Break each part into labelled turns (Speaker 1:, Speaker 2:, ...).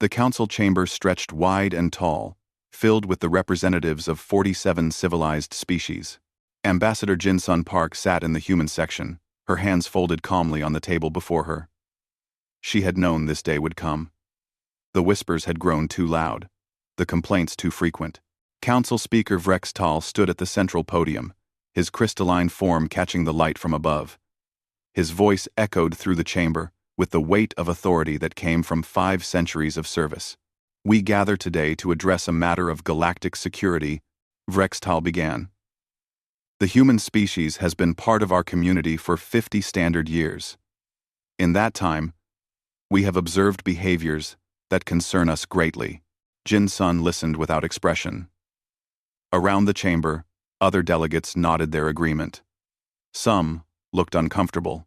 Speaker 1: The council chamber stretched wide and tall, filled with the representatives of 47 civilized species. Ambassador Jin-sun Park sat in the human section, her hands folded calmly on the table before her. She had known this day would come. The whispers had grown too loud, the complaints too frequent. Council Speaker Vrextal stood at the central podium, his crystalline form catching the light from above. His voice echoed through the chamber, with the weight of authority that came from 5 centuries of service. We gather today to address a matter of galactic security, Vrextal began. The human species has been part of our community for 50 standard years. In that time, we have observed behaviors that concern us greatly. Jin-sun listened without expression. Around the chamber, other delegates nodded their agreement. Some looked uncomfortable,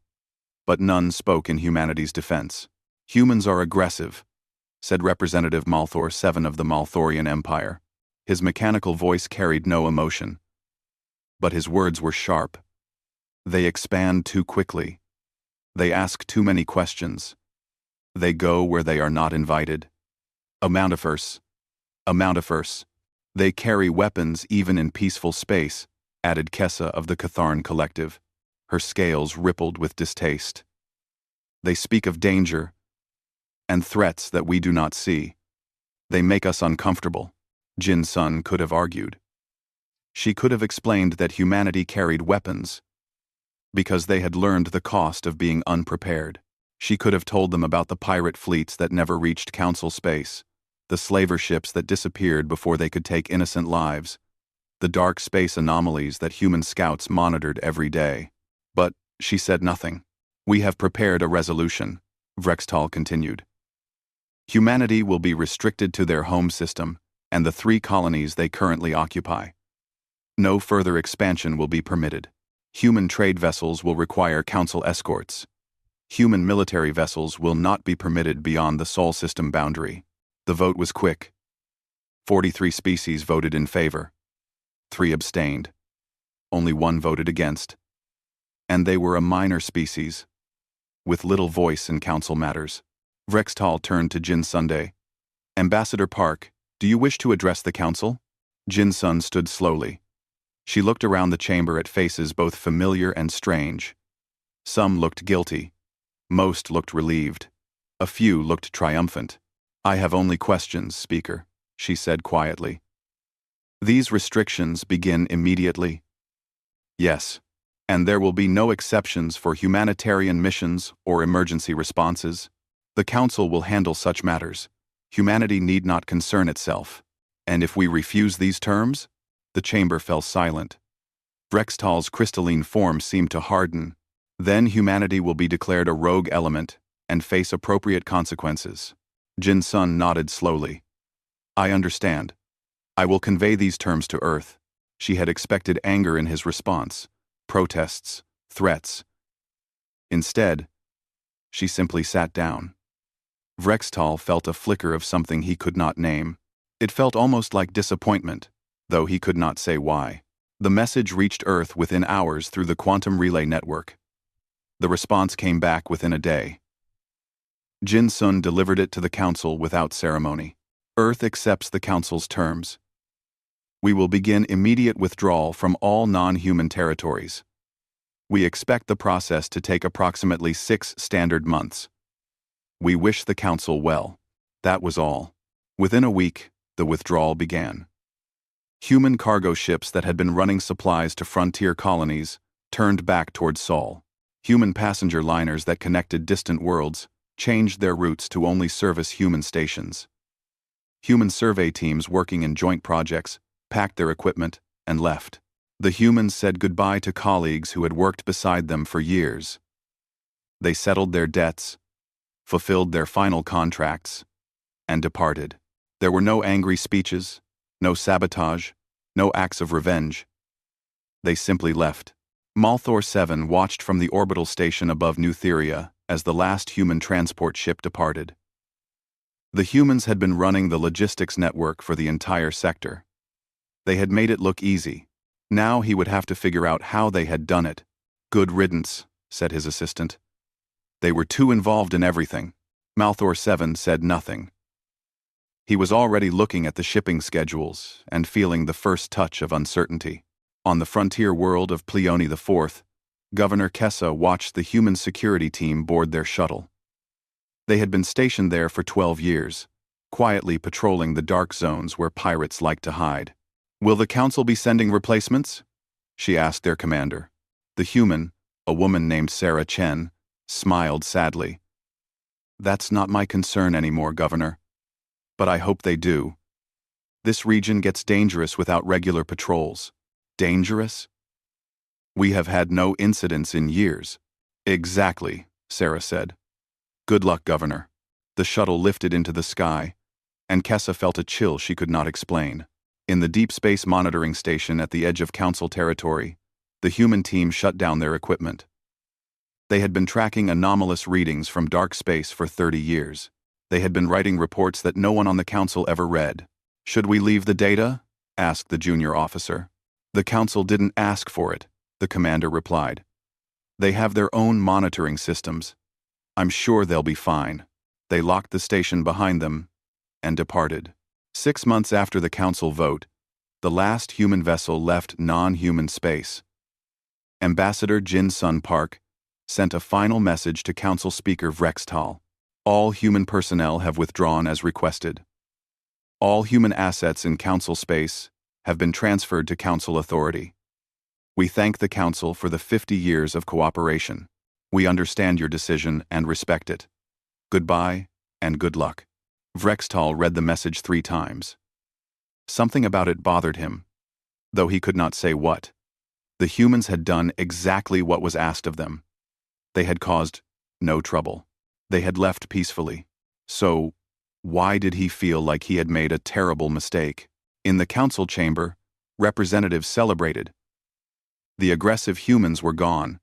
Speaker 1: but none spoke in humanity's defense. Humans are aggressive, said Representative Malthor 7 of the Malthorian Empire. His mechanical voice carried no emotion, but his words were sharp. They expand too quickly. They ask too many questions. They go where they are not invited. Amountifers. They carry weapons even in peaceful space, added Kessa of the Catharn Collective. Her scales rippled with distaste. They speak of danger and threats that we do not see. They make us uncomfortable, Jin-sun could have argued. She could have explained that humanity carried weapons because they had learned the cost of being unprepared. She could have told them about the pirate fleets that never reached council space, the slaver ships that disappeared before they could take innocent lives, the dark space anomalies that human scouts monitored every day. But she said nothing. We have prepared a resolution, Vrextal continued. Humanity will be restricted to their home system and the 3 colonies they currently occupy. No further expansion will be permitted. Human trade vessels will require council escorts. Human military vessels will not be permitted beyond the Sol system boundary. The vote was quick. 43 species voted in favor. 3 abstained. Only 1 voted against. And they were a minor species, with little voice in council matters. Vrextal turned to Jin-sun. Ambassador Park, do you wish to address the council? Jin-sun stood slowly. She looked around the chamber at faces both familiar and strange. Some looked guilty. Most looked relieved. A few looked triumphant. I have only questions, Speaker, she said quietly. These restrictions begin immediately? Yes. And there will be no exceptions for humanitarian missions or emergency responses. The Council will handle such matters. Humanity need not concern itself. And if we refuse these terms? The chamber fell silent. Vrextal's crystalline form seemed to harden. Then humanity will be declared a rogue element and face appropriate consequences. Jin-sun nodded slowly. I understand. I will convey these terms to Earth. She had expected anger in his response. Protests, threats. Instead, she simply sat down. Vrextal felt a flicker of something he could not name. It felt almost like disappointment, though he could not say why. The message reached Earth within hours through the quantum relay network. The response came back within a day. Jin-sun delivered it to the Council without ceremony. Earth accepts the Council's terms. We will begin immediate withdrawal from all non-human territories. We expect the process to take approximately 6 standard months. We wish the Council well. That was all. Within a week, the withdrawal began. Human cargo ships that had been running supplies to frontier colonies turned back toward Sol. Human passenger liners that connected distant worlds changed their routes to only service human stations. Human survey teams working in joint projects packed their equipment and left. The humans said goodbye to colleagues who had worked beside them for years. They settled their debts, fulfilled their final contracts, and departed. There were no angry speeches, no sabotage, no acts of revenge. They simply left. Malthor 7 watched from the orbital station above New Theria as the last human transport ship departed. The humans had been running the logistics network for the entire sector. They had made it look easy. Now he would have to figure out how they had done it. Good riddance, said his assistant. They were too involved in everything. Malthor 7 said nothing. He was already looking at the shipping schedules and feeling the first touch of uncertainty. On the frontier world of Pleione IV, Governor Kessa watched the human security team board their shuttle. They had been stationed there for 12 years, quietly patrolling the dark zones where pirates like to hide. "Will the Council be sending replacements?" she asked their commander. The human, a woman named Sarah Chen, smiled sadly. "That's not my concern anymore, Governor. But I hope they do. This region gets dangerous without regular patrols." "Dangerous? We have had no incidents in years." "Exactly," Sarah said. "Good luck, Governor." The shuttle lifted into the sky, and Kessa felt a chill she could not explain. In the deep space monitoring station at the edge of Council territory, the human team shut down their equipment. They had been tracking anomalous readings from dark space for 30 years. They had been writing reports that no one on the Council ever read. "Should we leave the data?" asked the junior officer. "The Council didn't ask for it," the commander replied. "They have their own monitoring systems. I'm sure they'll be fine." They locked the station behind them and departed. 6 months after the Council vote, the last human vessel left non-human space. Ambassador Jin Sun Park sent a final message to Council Speaker Vrextal. "All human personnel have withdrawn as requested. All human assets in Council space have been transferred to Council authority. We thank the Council for the 50 years of cooperation. We understand your decision and respect it. Goodbye and good luck." Vrextal read the message 3 times. Something about it bothered him, though he could not say what. The humans had done exactly what was asked of them. They had caused no trouble. They had left peacefully. So, why did he feel like he had made a terrible mistake? In the Council chamber, representatives celebrated. The aggressive humans were gone.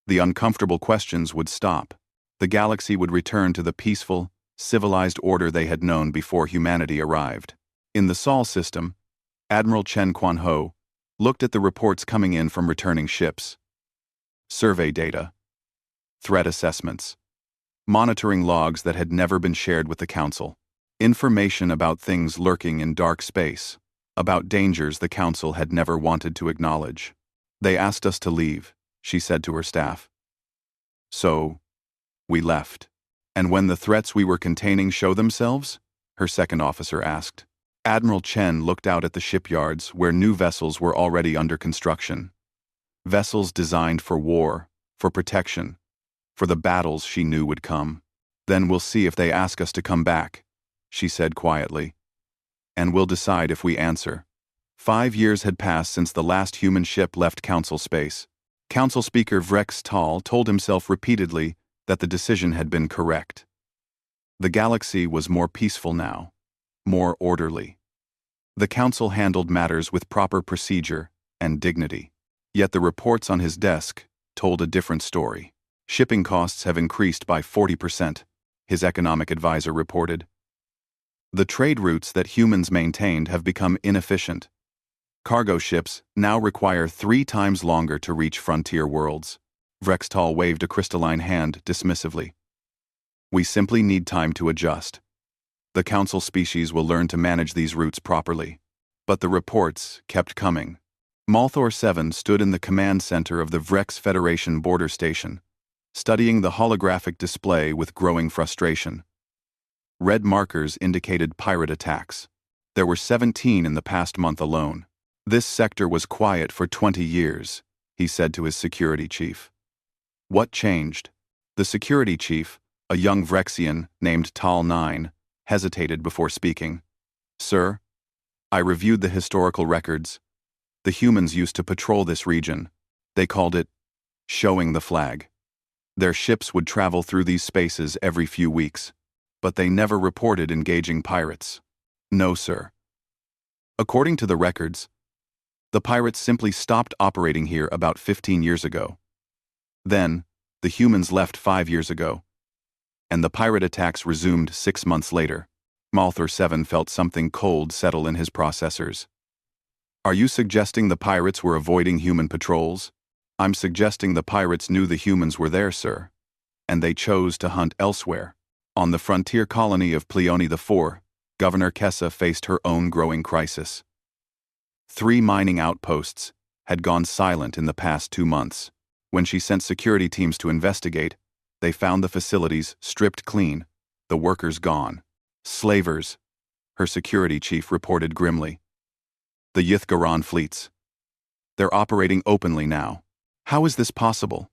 Speaker 1: The uncomfortable questions would stop. The galaxy would return to the peaceful, civilized order they had known before humanity arrived. In the Sol system, Admiral Chen Quan-ho looked at the reports coming in from returning ships. Survey data, threat assessments, monitoring logs that had never been shared with the Council, information about things lurking in dark space, about dangers the Council had never wanted to acknowledge. "They asked us to leave," she said to her staff. "So, we left." "And when the threats we were containing show themselves?" her second officer asked. Admiral Chen looked out at the shipyards where new vessels were already under construction. Vessels designed for war, for protection, for the battles she knew would come. "Then we'll see if they ask us to come back," she said quietly. "And we'll decide if we answer." 5 years had passed since the last human ship left Council space. Council Speaker Vrextal told himself repeatedly that the decision had been correct. The galaxy was more peaceful now, more orderly. The Council handled matters with proper procedure and dignity. Yet the reports on his desk told a different story. "Shipping costs have increased by 40%, his economic advisor reported. "The trade routes that humans maintained have become inefficient. Cargo ships now require 3 times longer to reach frontier worlds." Vrextal waved a crystalline hand dismissively. "We simply need time to adjust. The Council species will learn to manage these routes properly." But the reports kept coming. Malthor 7 stood in the command center of the Vrex Federation border station, studying the holographic display with growing frustration. Red markers indicated pirate attacks. There were 17 in the past month alone. "This sector was quiet for 20 years, he said to his security chief. "What changed?" The security chief, a young Vrexian named Tal 9, hesitated before speaking. "Sir, I reviewed the historical records. The humans used to patrol this region. They called it showing the flag. Their ships would travel through these spaces every few weeks, but they never reported engaging pirates." "No, sir. According to the records, the pirates simply stopped operating here about 15 years ago. Then, the humans left 5 years ago, and the pirate attacks resumed 6 months later." Malthor 7 felt something cold settle in his processors. "Are you suggesting the pirates were avoiding human patrols?" "I'm suggesting the pirates knew the humans were there, sir, and they chose to hunt elsewhere." On the frontier colony of Pleione IV, Governor Kessa faced her own growing crisis. 3 mining outposts had gone silent in the past 2 months. When she sent security teams to investigate, they found the facilities stripped clean, the workers gone. Slavers, her security chief reported grimly. The Yithgaran fleets. They're operating openly now. How is this possible?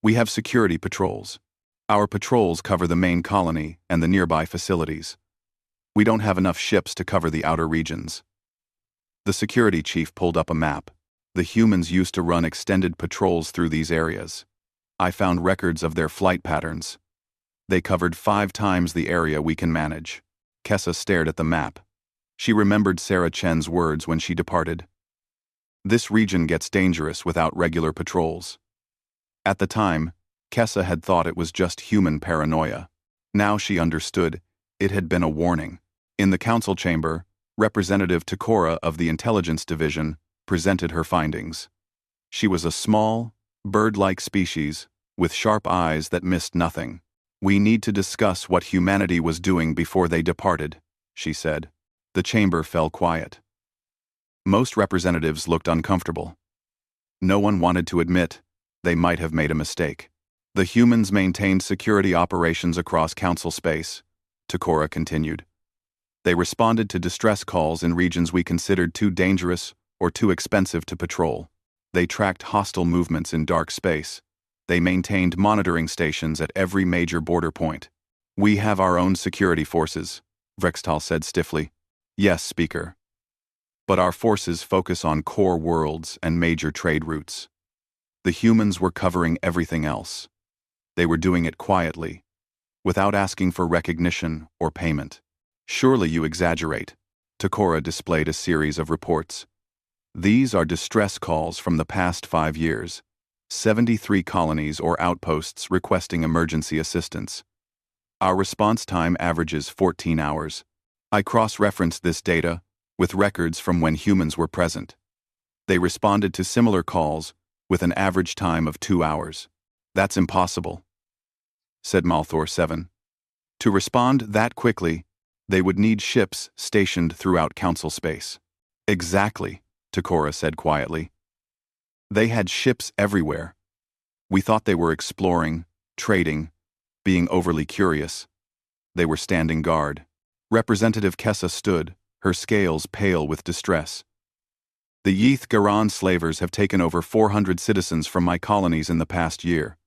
Speaker 1: We have security patrols. Our patrols cover the main colony and the nearby facilities. We don't have enough ships to cover the outer regions. The security chief pulled up a map. The humans used to run extended patrols through these areas. I found records of their flight patterns. They covered 5 times the area we can manage. Kessa stared at the map. She remembered Sarah Chen's words when she departed. This region gets dangerous without regular patrols. At the time, Kessa had thought it was just human paranoia. Now she understood it had been a warning. In the council chamber, Representative Takora of the Intelligence Division presented her findings. She was a small, bird-like species with sharp eyes that missed nothing. We need to discuss what humanity was doing before they departed, she said. The chamber fell quiet. Most representatives looked uncomfortable. No one wanted to admit they might have made a mistake. The humans maintained security operations across council space, Takora continued. They responded to distress calls in regions we considered too dangerous or too expensive to patrol. They tracked hostile movements in dark space. They maintained monitoring stations at every major border point. We have our own security forces, Vrextal said stiffly. Yes, Speaker. But our forces focus on core worlds and major trade routes. The humans were covering everything else. They were doing it quietly, without asking for recognition or payment. Surely you exaggerate. Takora displayed a series of reports. These are distress calls from the past 5 years. 73 colonies or outposts requesting emergency assistance. Our response time averages 14 hours. I cross-referenced this data with records from when humans were present. They responded to similar calls with an average time of 2 hours. That's impossible, said Malthor 7. To respond that quickly, they would need ships stationed throughout council space. Exactly, Takora said quietly. They had ships everywhere. We thought they were exploring, trading, being overly curious. They were standing guard. Representative Kessa stood, her scales pale with distress. The Yithgaran slavers have taken over 400 citizens from my colonies in the past year.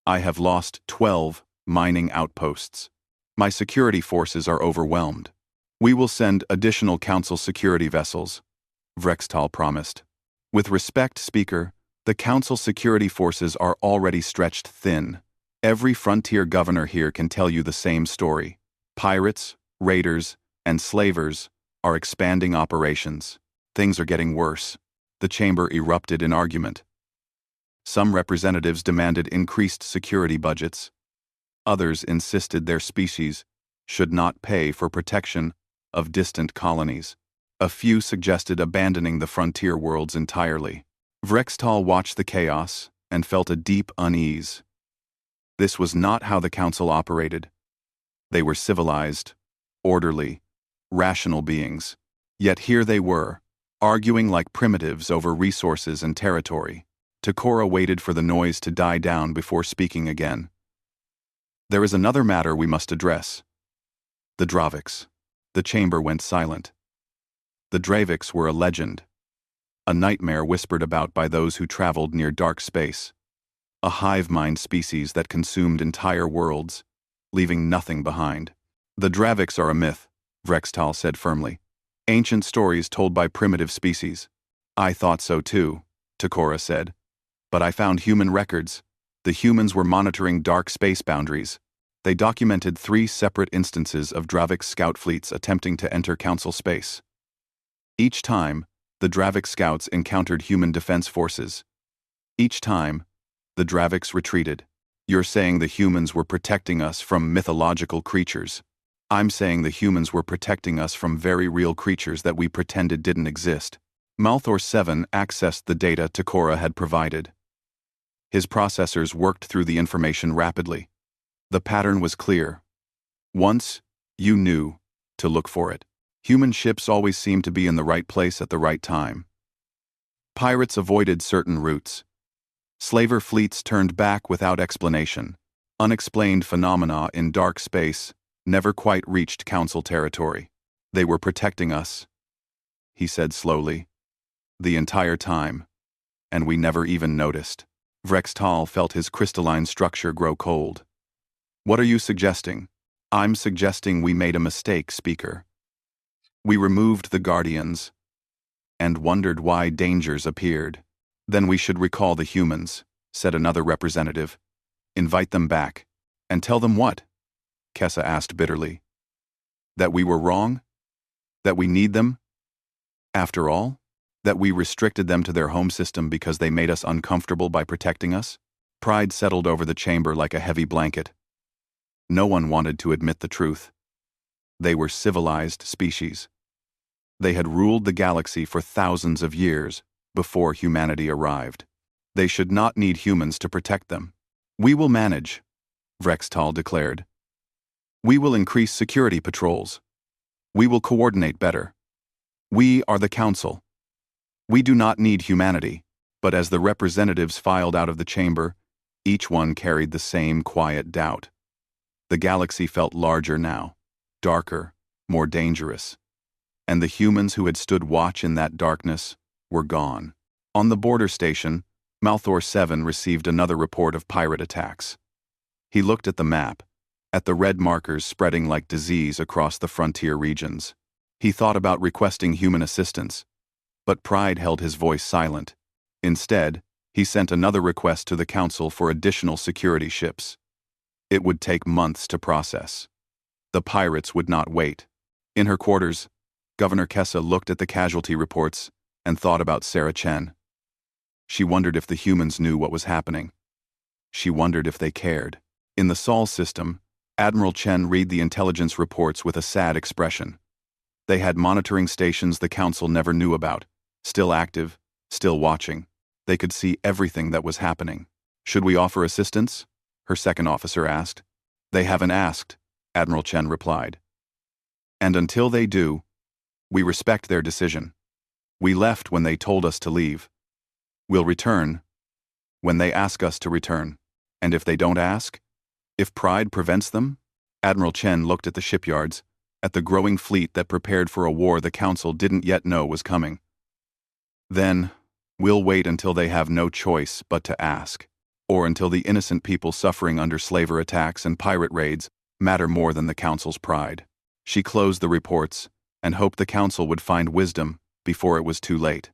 Speaker 1: I have lost 12 mining outposts. My security forces are overwhelmed. We will send additional council security vessels, Vrextal promised. With respect, Speaker, the council security forces are already stretched thin. Every frontier governor here can tell you the same story. Pirates, raiders, and slavers are expanding operations. Things are getting worse. The chamber erupted in argument. Some representatives demanded increased security budgets. Others insisted their species should not pay for protection of distant colonies. A few suggested abandoning the frontier worlds entirely. Vrextal watched the chaos and felt a deep unease. This was not how the council operated. They were civilized, orderly, rational beings. Yet here they were, arguing like primitives over resources and territory. Takora waited for the noise to die down before speaking again. There is another matter we must address. The Draviks. The chamber went silent. The Draviks were a legend. A nightmare whispered about by those who traveled near dark space. A hive mind species that consumed entire worlds, leaving nothing behind. The Draviks are a myth, Vrextal said firmly. Ancient stories told by primitive species. I thought so too, Takora said. But I found human records. The humans were monitoring dark space boundaries. They documented 3 separate instances of Dravik scout fleets attempting to enter council space. Each time, the Dravik scouts encountered human defense forces. Each time, the Draviks retreated. You're saying the humans were protecting us from mythological creatures. I'm saying the humans were protecting us from very real creatures that we pretended didn't exist. Malthor 7 accessed the data Takora had provided. His processors worked through the information rapidly. The pattern was clear. Once, you knew, to look for it. Human ships always seemed to be in the right place at the right time. Pirates avoided certain routes. Slaver fleets turned back without explanation. Unexplained phenomena in dark space never quite reached Council territory. They were protecting us, he said slowly, the entire time, and we never even noticed. Vrextal felt his crystalline structure grow cold. What are you suggesting? I'm suggesting we made a mistake, Speaker. We removed the Guardians and wondered why dangers appeared. Then we should recall the humans, said another representative. Invite them back. And tell them what? Kessa asked bitterly. That we were wrong? That we need them? After all? That we restricted them to their home system because they made us uncomfortable by protecting us? Pride settled over the chamber like a heavy blanket. No one wanted to admit the truth. They were civilized species. They had ruled the galaxy for thousands of years before humanity arrived. They should not need humans to protect them. We will manage, Vrextal declared. We will increase security patrols. We will coordinate better. We are the Council. We do not need humanity. But as the representatives filed out of the chamber, each one carried the same quiet doubt. The galaxy felt larger now, darker, more dangerous. And the humans who had stood watch in that darkness were gone. On the border station, Malthor 7 received another report of pirate attacks. He looked at the map, at the red markers spreading like disease across the frontier regions. He thought about requesting human assistance, but pride held his voice silent. Instead, he sent another request to the Council for additional security ships. It would take months to process. The pirates would not wait. In her quarters, Governor Kessa looked at the casualty reports and thought about Sarah Chen. She wondered if the humans knew what was happening. She wondered if they cared. In the Sol system, Admiral Chen read the intelligence reports with a sad expression. They had monitoring stations the Council never knew about, still active, still watching. They could see everything that was happening. Should we offer assistance? Her second officer asked. They haven't asked, Admiral Chen replied. And until they do, we respect their decision. We left when they told us to leave. We'll return when they ask us to return. And if they don't ask? If pride prevents them? Admiral Chen looked at the shipyards, at the growing fleet that prepared for a war the Council didn't yet know was coming. Then, we'll wait until they have no choice but to ask, or until the innocent people suffering under slaver attacks and pirate raids matter more than the Council's pride. She closed the reports and hoped the Council would find wisdom before it was too late.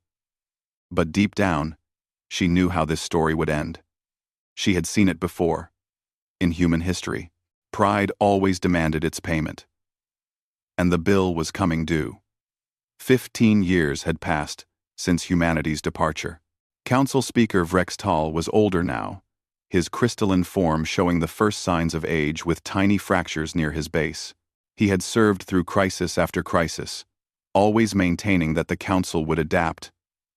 Speaker 1: But deep down, she knew how this story would end. She had seen it before. In human history, pride always demanded its payment. And the bill was coming due. 15 years had passed since humanity's departure. Council Speaker Vrextal was older now, his crystalline form showing the first signs of age with tiny fractures near his base. He had served through crisis after crisis, always maintaining that the Council would adapt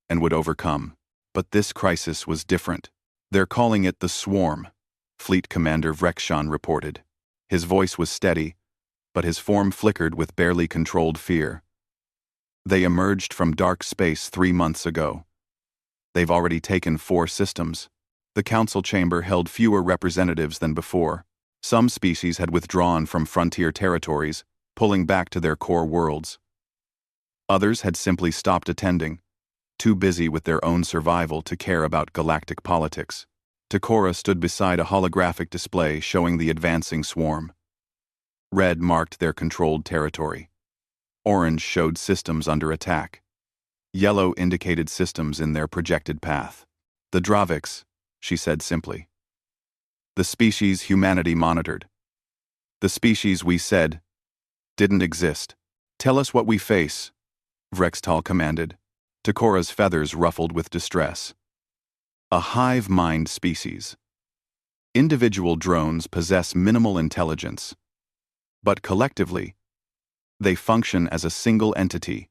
Speaker 1: and would overcome. But this crisis was different. They're calling it the Swarm, Fleet Commander Vrexshan reported. His voice was steady, but his form flickered with barely controlled fear. They emerged from dark space 3 months ago. They've already taken 4 systems. The Council chamber held fewer representatives than before. Some species had withdrawn from frontier territories, pulling back to their core worlds. Others had simply stopped attending, too busy with their own survival to care about galactic politics. Takora stood beside a holographic display showing the advancing swarm. Red marked their controlled territory. Orange showed systems under attack. Yellow indicated systems in their projected path. The Draviks, she said simply. The species humanity monitored. The species we said didn't exist. Tell us what we face, Vrextal commanded. Takora's feathers ruffled with distress. A hive mind species. Individual drones possess minimal intelligence, but collectively, they function as a single entity,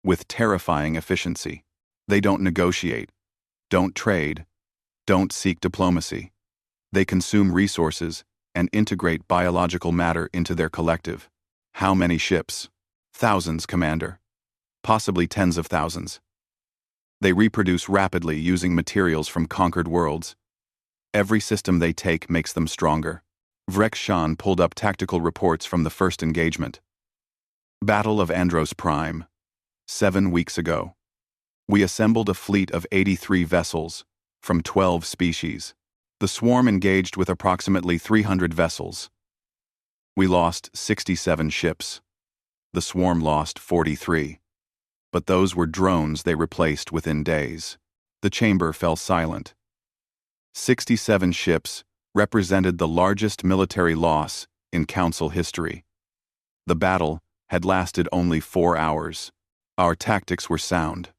Speaker 1: with terrifying efficiency. They don't negotiate, don't trade, don't seek diplomacy. They consume resources and integrate biological matter into their collective. How many ships? Thousands, Commander. Possibly tens of thousands. They reproduce rapidly using materials from conquered worlds. Every system they take makes them stronger. Vrex pulled up tactical reports from the first engagement. Battle of Andros Prime. 7 weeks ago. We assembled a fleet of 83 vessels, from 12 species. The swarm engaged with approximately 300 vessels. We lost 67 ships. The swarm lost 43. But those were drones they replaced within days. The chamber fell silent. 67 ships represented the largest military loss in Council history. The battle had lasted only 4 hours. Our tactics were sound.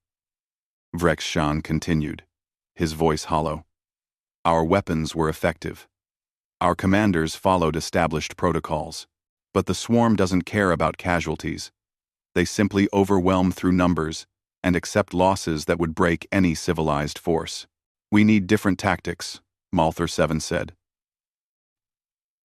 Speaker 1: Vrex continued, his voice hollow. Our weapons were effective. Our commanders followed established protocols. But the swarm doesn't care about casualties. They simply overwhelm through numbers and accept losses that would break any civilized force. We need different tactics, Malther 7 said.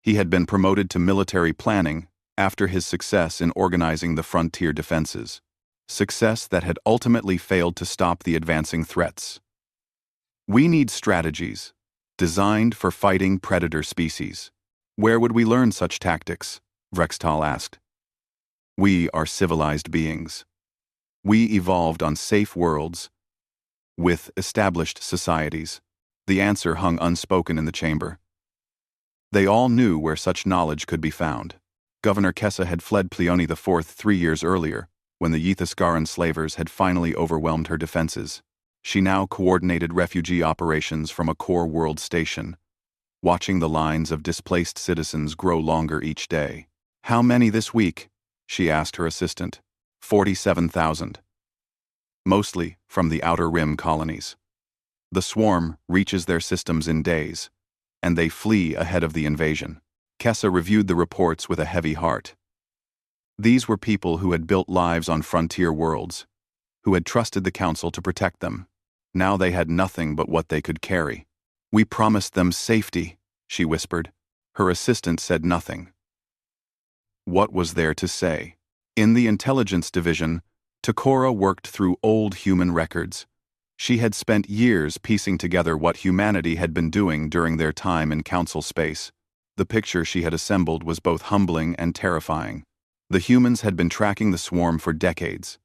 Speaker 1: He had been promoted to military planning after his success in organizing the frontier defenses. Success that had ultimately failed to stop the advancing threats. We need strategies designed for fighting predator species. Where would we learn such tactics? Vrextal asked. We are civilized beings. We evolved on safe worlds with established societies. The answer hung unspoken in the chamber. They all knew where such knowledge could be found. Governor Kessa had fled Pleione IV 3 years earlier, when the Yethasgaran slavers had finally overwhelmed her defenses. She now coordinated refugee operations from a core world station, watching the lines of displaced citizens grow longer each day. How many this week? She asked her assistant. 47,000. Mostly from the Outer Rim colonies. The swarm reaches their systems in days, and they flee ahead of the invasion. Kessa reviewed the reports with a heavy heart. These were people who had built lives on frontier worlds, who had trusted the Council to protect them. Now they had nothing but what they could carry. We promised them safety, she whispered. Her assistant said nothing. What was there to say? In the intelligence division, Takora worked through old human records. She had spent years piecing together what humanity had been doing during their time in Council space. The picture she had assembled was both humbling and terrifying. The humans had been tracking the swarm for decades.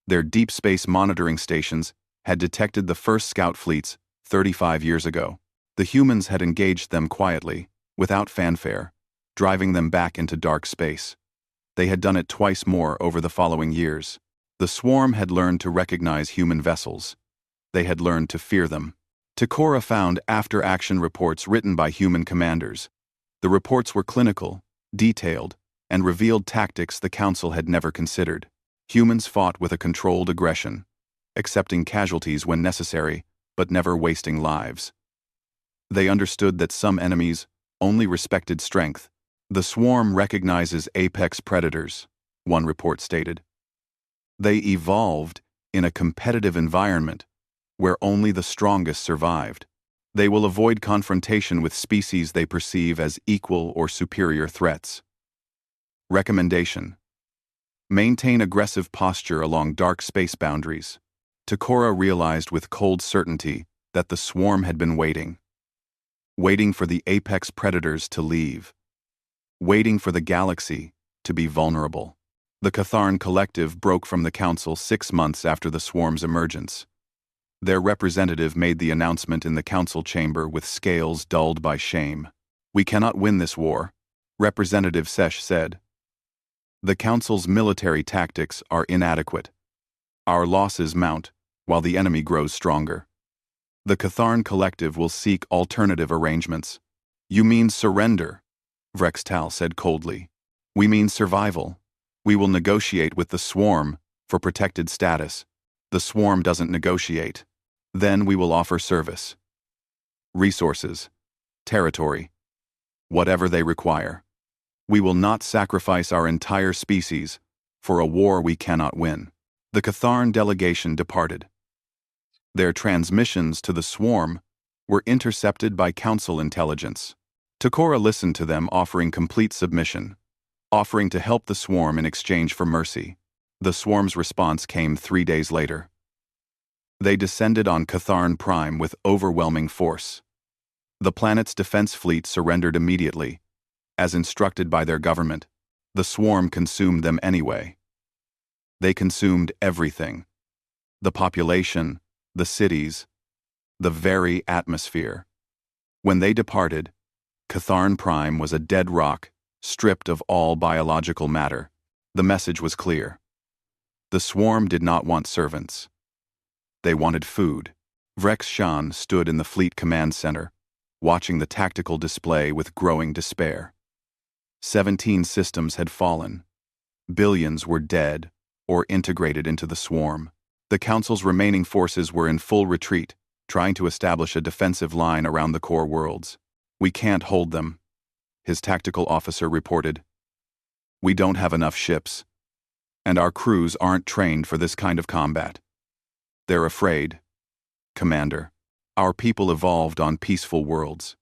Speaker 1: Their deep space monitoring stations had detected the first scout fleets 35 years ago. The humans had engaged them quietly, without fanfare, driving them back into dark space. They had done it twice more over the following years. The swarm had learned to recognize human vessels. They had learned to fear them. Takora found after-action reports written by human commanders. The reports were clinical, detailed, and revealed tactics the Council had never considered. Humans fought with a controlled aggression, accepting casualties when necessary, but never wasting lives. They understood that some enemies only respected strength. The swarm recognizes apex predators, one report stated. They evolved in a competitive environment where only the strongest survived. They will avoid confrontation with species they perceive as equal or superior threats. Recommendation: maintain aggressive posture along dark space boundaries. Takora realized with cold certainty that the swarm had been waiting for the apex predators to leave, waiting for the galaxy to be vulnerable. The Catharn Collective broke from the Council 6 months after the swarm's emergence. Their representative made the announcement in the Council chamber with scales dulled by shame. We cannot win this war, Representative Sesh said. The Council's military tactics are inadequate. Our losses mount, while the enemy grows stronger. The Catharn Collective will seek alternative arrangements. You mean surrender, Vrextal said coldly. We mean survival. We will negotiate with the swarm for protected status. The swarm doesn't negotiate. Then we will offer service. Resources, territory, whatever they require. We will not sacrifice our entire species for a war we cannot win. The Catharn delegation departed. Their transmissions to the swarm were intercepted by Council intelligence. Takora listened to them offering complete submission. offering to help the swarm in exchange for mercy. The swarm's response came 3 days later. They descended on Catharn Prime with overwhelming force. The planet's defense fleet surrendered immediately. As instructed by their government, the swarm consumed them anyway. They consumed everything. The population, the cities, the very atmosphere. When they departed, Catharn Prime was a dead rock, stripped of all biological matter. The message was clear. The swarm did not want servants. They wanted food. Vrex Shan stood in the fleet command center, watching the tactical display with growing despair. 17 systems had fallen. Billions were dead or integrated into the swarm. The Council's remaining forces were in full retreat, trying to establish a defensive line around the core worlds. "We can't hold them," his tactical officer reported. "We don't have enough ships, and our crews aren't trained for this kind of combat." "They're afraid, Commander. Our people evolved on peaceful worlds.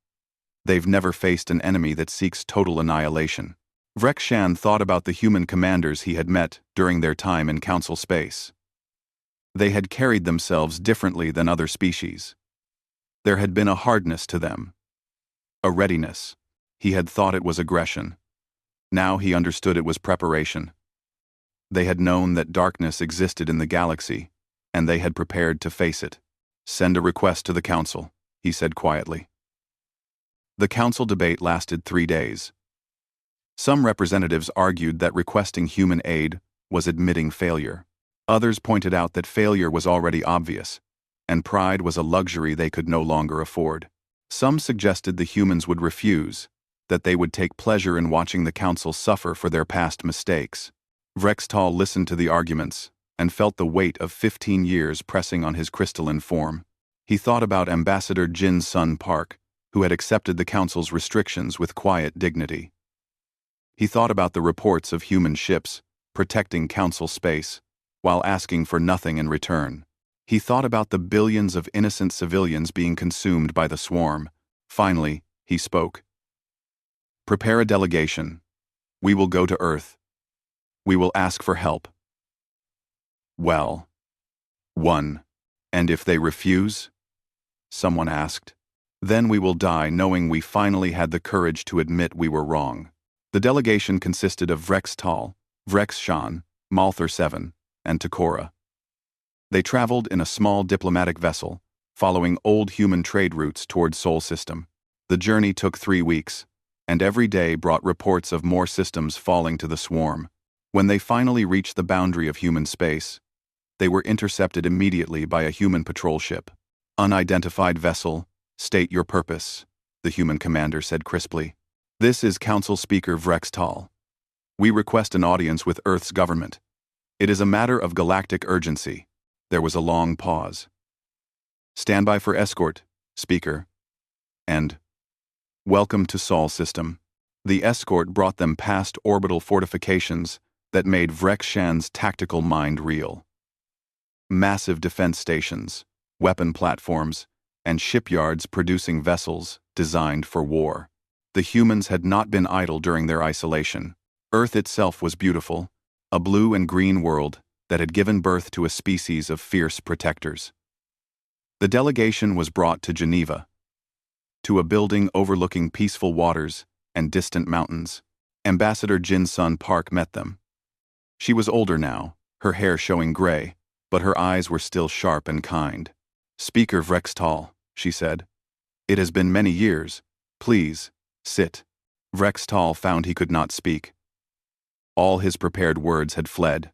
Speaker 1: They've never faced an enemy that seeks total annihilation." Vrex Shan thought about the human commanders he had met during their time in Council space. They had carried themselves differently than other species. There had been a hardness to them, a readiness. He had thought it was aggression. Now he understood it was preparation. They had known that darkness existed in the galaxy, and they had prepared to face it. "Send a request to the Council," he said quietly. The Council debate lasted 3 days. Some representatives argued that requesting human aid was admitting failure. Others pointed out that failure was already obvious, and pride was a luxury they could no longer afford. Some suggested the humans would refuse, that they would take pleasure in watching the Council suffer for their past mistakes. Vrextal listened to the arguments and felt the weight of 15 years pressing on his crystalline form. He thought about Ambassador Jin Sun Park, who had accepted the Council's restrictions with quiet dignity. He thought about the reports of human ships protecting Council space, while asking for nothing in return. He thought about the billions of innocent civilians being consumed by the swarm. Finally, he spoke. "Prepare a delegation. We will go to Earth. We will ask for help." "Well, 1. And if they refuse?" someone asked. "Then we will die knowing we finally had the courage to admit we were wrong." The delegation consisted of Vrextal, Vrex Shan, Malther 7, and Takora. They traveled in a small diplomatic vessel, following old human trade routes toward Sol System. The journey took 3 weeks, and every day brought reports of more systems falling to the swarm. When they finally reached the boundary of human space, they were intercepted immediately by a human patrol ship. "Unidentified vessel, state your purpose," the human commander said crisply. "This is Council Speaker Vrextal. We request an audience with Earth's government. It is a matter of galactic urgency." There was a long pause. "Stand by for escort, Speaker." And, "Welcome to Sol System." The escort brought them past orbital fortifications that made Vrex Shan's tactical mind reel. Massive defense stations, weapon platforms, and shipyards producing vessels designed for war. The humans had not been idle during their isolation. Earth itself was beautiful, a blue and green world that had given birth to a species of fierce protectors. The delegation was brought to Geneva, to a building overlooking peaceful waters and distant mountains. Ambassador Jin Sun Park met them. She was older now, her hair showing gray, but her eyes were still sharp and kind. "Speaker Vrextal," she said. "It has been many years. Please, sit." Vrextal found he could not speak. All his prepared words had fled.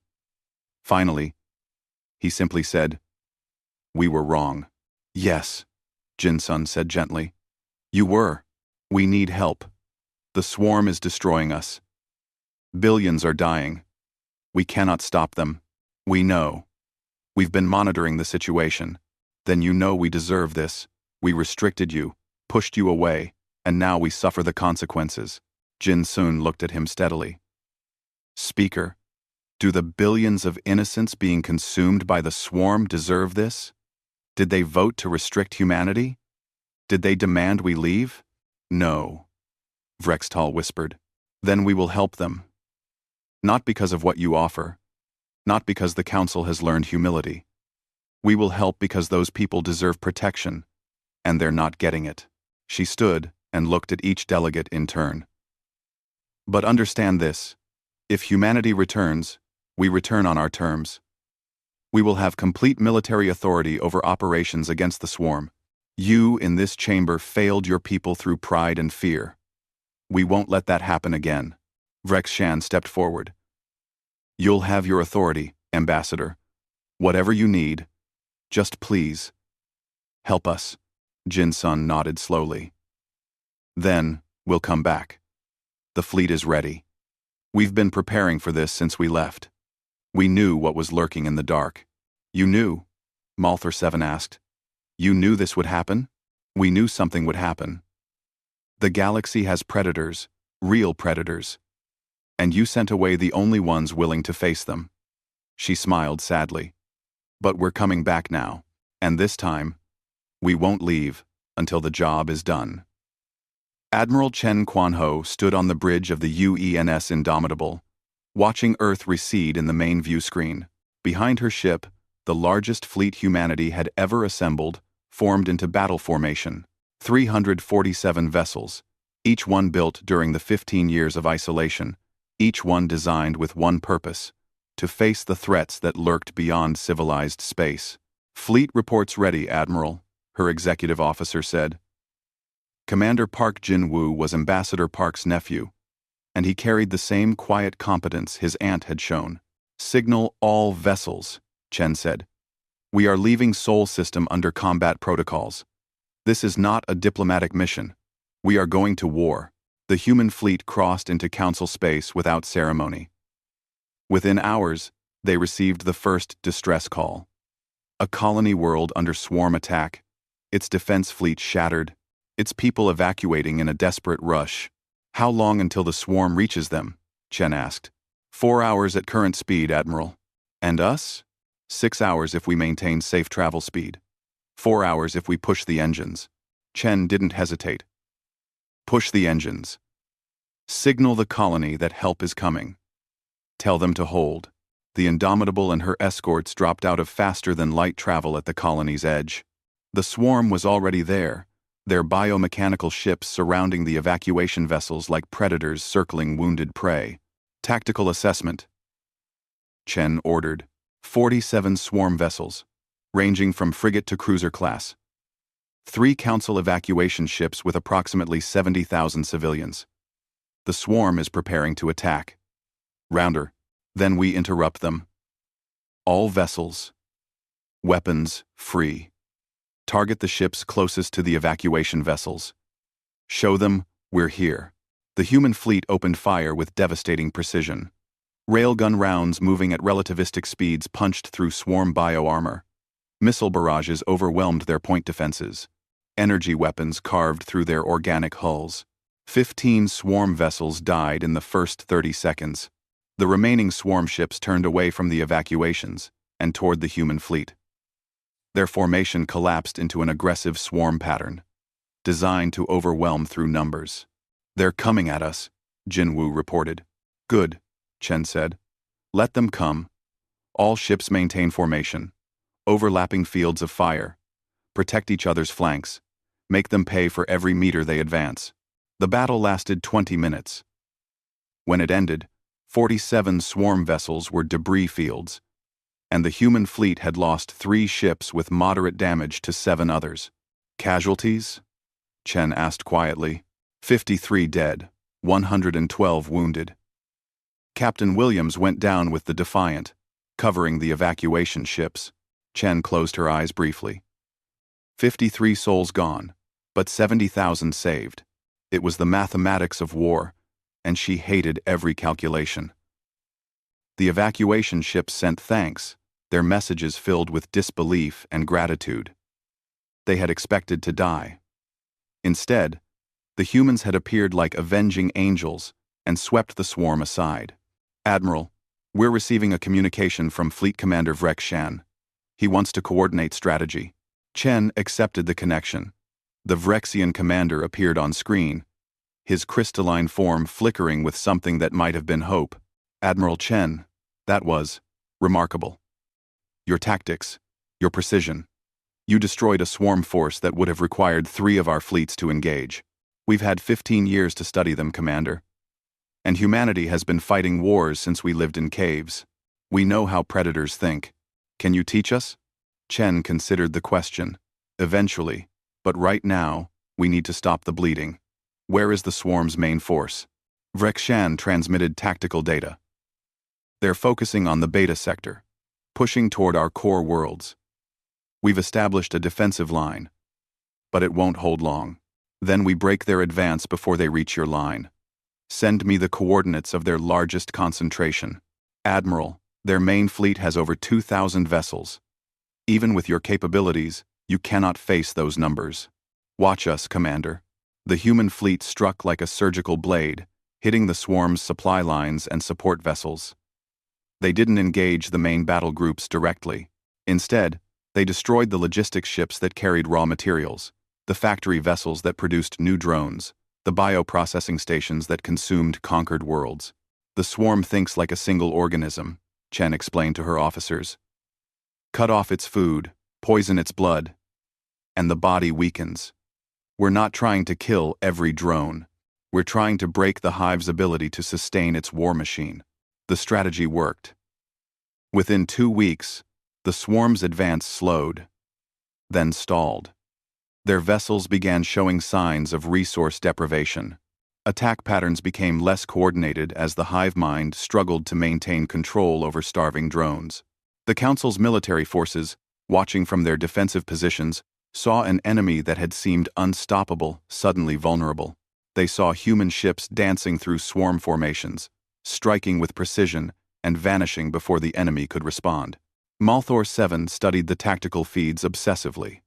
Speaker 1: Finally, he simply said, "We were wrong." "Yes," Jin Sun said gently. "You were. We need help. The swarm is destroying us. Billions are dying. We cannot stop them. We know. We've been monitoring the situation. Then you know we deserve this. We restricted you, pushed you away, and now we suffer the consequences." Jin Sun looked at him steadily. "Speaker, do the billions of innocents being consumed by the swarm deserve this? Did they vote to restrict humanity? Did they demand we leave?" "No," Vrextal whispered. "Then we will help them. Not because of what you offer. Not because the Council has learned humility. We will help because those people deserve protection, and they're not getting it. She stood and looked at each delegate in turn. But understand this. If humanity returns, we return on our terms. We will have complete military authority over operations against the swarm. You, in this chamber, failed your people through pride and fear. We won't let that happen again. Vrexshan stepped forward. You'll have your authority, Ambassador. Whatever you need, just please help us. Jin-sun nodded slowly. Then, we'll come back. The fleet is ready. We've been preparing for this since we left. We knew what was lurking in the dark. You knew? Malthor 7 asked. You knew this would happen? We knew something would happen. The galaxy has predators, real predators. And you sent away the only ones willing to face them. She smiled sadly. But we're coming back now. And this time, we won't leave until the job is done. Admiral Chen Quanho stood on the bridge of the UENS Indomitable, watching Earth recede in the main view screen. Behind her ship, the largest fleet humanity had ever assembled, formed into battle formation. 347 vessels, each one built during the 15 years of isolation, each one designed with one purpose: to face the threats that lurked beyond civilized space. Fleet reports ready, Admiral, her executive officer said. Commander Park Jin-woo was Ambassador Park's nephew, and he carried the same quiet competence his aunt had shown. Signal all vessels, Chen said. We are leaving Sol System under combat protocols. This is not a diplomatic mission. We are going to war. The human fleet crossed into Council space without ceremony. Within hours, they received the first distress call. A colony world under swarm attack, its defense fleet shattered, its people evacuating in a desperate rush. How long until the swarm reaches them? Chen asked. 4 hours at current speed, Admiral. And us? 6 hours if we maintain safe travel speed. 4 hours if we push the engines. Chen didn't hesitate. Push the engines. Signal the colony that help is coming. Tell them to hold. The Indomitable and her escorts dropped out of faster-than-light travel at the colony's edge. The swarm was already there, their biomechanical ships surrounding the evacuation vessels like predators circling wounded prey. Tactical assessment. Chen ordered. 47 swarm vessels, ranging from frigate to cruiser class. 3 Council evacuation ships with approximately 70,000 civilians. The swarm is preparing to attack. Rounder. Then we interrupt them. All vessels. Weapons free. Target the ships closest to the evacuation vessels. Show them we're here. The human fleet opened fire with devastating precision. Railgun rounds moving at relativistic speeds punched through swarm bio-armor. Missile barrages overwhelmed their point defenses. Energy weapons carved through their organic hulls. 15 swarm vessels died in the first 30 seconds. The remaining swarm ships turned away from the evacuations and toward the human fleet. Their formation collapsed into an aggressive swarm pattern, designed to overwhelm through numbers. They're coming at us, Jin-woo reported. Good, Chen said. Let them come. All ships maintain formation. Overlapping fields of fire. Protect each other's flanks. Make them pay for every meter they advance. The battle lasted 20 minutes. When it ended, 47 swarm vessels were debris fields, and the human fleet had lost 3 ships with moderate damage to 7 others. Casualties? Chen asked quietly. 53 dead, 112 wounded. Captain Williams went down with the Defiant, covering the evacuation ships. Chen closed her eyes briefly. 53 souls gone, but 70,000 saved. It was the mathematics of war, and she hated every calculation. The evacuation ships sent thanks, their messages filled with disbelief and gratitude. They had expected to die. Instead, the humans had appeared like avenging angels and swept the swarm aside. Admiral, we're receiving a communication from Fleet Commander Vrexshan. He wants to coordinate strategy. Chen accepted the connection. The Vrexian commander appeared on screen, his crystalline form flickering with something that might have been hope. Admiral Chen, that was remarkable. Your tactics, your precision. You destroyed a swarm force that would have required 3 of our fleets to engage. We've had 15 years to study them, Commander. And humanity has been fighting wars since we lived in caves. We know how predators think. Can you teach us? Chen considered the question. Eventually, but right now, we need to stop the bleeding. Where is the swarm's main force? Vrexshan transmitted tactical data. They're focusing on the beta sector, pushing toward our core worlds. We've established a defensive line, but it won't hold long. Then we break their advance before they reach your line. Send me the coordinates of their largest concentration. Admiral, their main fleet has over 2,000 vessels. Even with your capabilities, you cannot face those numbers. Watch us, Commander. The human fleet struck like a surgical blade, hitting the swarm's supply lines and support vessels. They didn't engage the main battle groups directly. Instead, they destroyed the logistics ships that carried raw materials, the factory vessels that produced new drones, the bioprocessing stations that consumed conquered worlds. The swarm thinks like a single organism, Chen explained to her officers. Cut off its food, poison its blood, and the body weakens. We're not trying to kill every drone. We're trying to break the hive's ability to sustain its war machine. The strategy worked. Within 2 weeks, the swarm's advance slowed, then stalled. Their vessels began showing signs of resource deprivation. Attack patterns became less coordinated as the hive mind struggled to maintain control over starving drones. The Council's military forces, watching from their defensive positions, saw an enemy that had seemed unstoppable suddenly vulnerable. They saw human ships dancing through swarm formations, striking with precision and vanishing before the enemy could respond. Malthor 7 studied the tactical feeds obsessively.